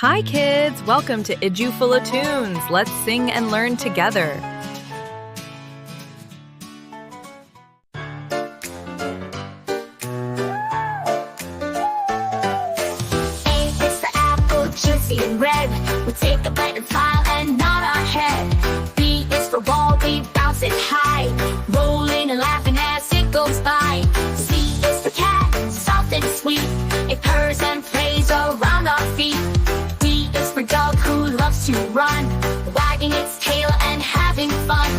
Hi kids, welcome to IjjuFallo Tunes. Let's sing and learn together. A is for apple, juicy and red. We take a bite and smile and nod our head. B is for ball, we bounce it high, rolling and laughing as it goes by. C is for cat, soft and sweet. It purrs and plays around our feet. D is for dog who loves to run, wagging its tail and having fun.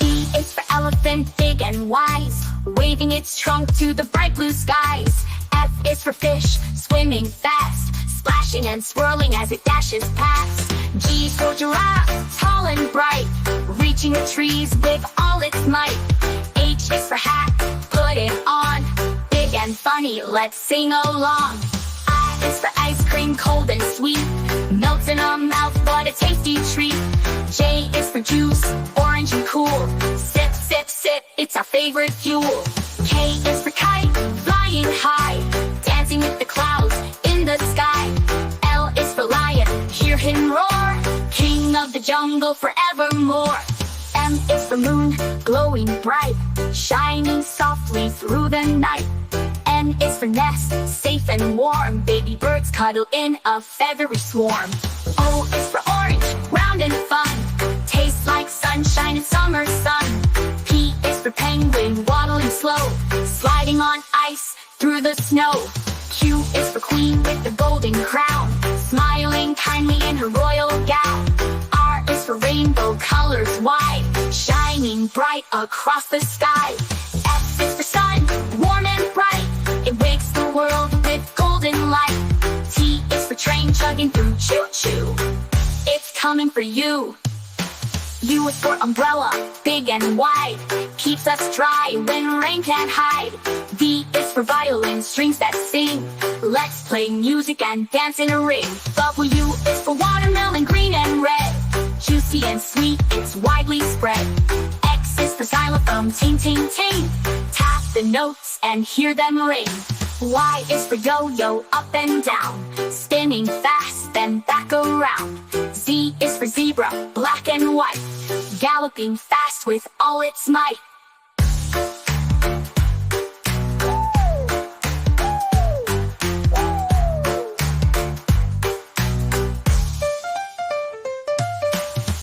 E is for elephant, big and wise, waving its trunk to the bright blue skies. F is for fish, swimming fast, splashing and swirling as it dashes past. G is for giraffe, tall and bright, reaching the trees with all its might. H is for hat, put it on, big and funny, let's sing along. I is for ice cream, cold and sweet, melts in our mouth, what a tasty treat. J is for juice, orange and cool, sip, sip, sip, it's our favorite fuel. K is for kite, flying high, dancing with the clouds in the sky. L is for lion, hear him roar, king of the jungle forevermore. M is for moon, glowing bright, shining softly through the night. N is for nest, safe and warm, baby birds cuddle in a feathery swarm. O is for orange, round and fun, tastes like sunshine in summer sun. P is for penguin, waddling slow, sliding on ice through the snow. Q is for queen with the golden crown, smiling kindly in her royal gown. R is for rainbow, colors wide, shining bright across the sky. S is for sun, warm and bright, it wakes the world with golden light. T is for train, chugging through, choo-choo, it's coming for you. U is for umbrella, big and wide, keeps us dry when rain can't hide. V is for violin, strings that sing, let's play music and dance in a ring. W is for watermelon, green and red, juicy and sweet, it's widely spread. X is for xylophone, ting, ting, ting, tap the notes and hear them ring. Y is for yo-yo, up and down, spinning fast then back around. Z is for zebra, black and white, galloping fast with all its might.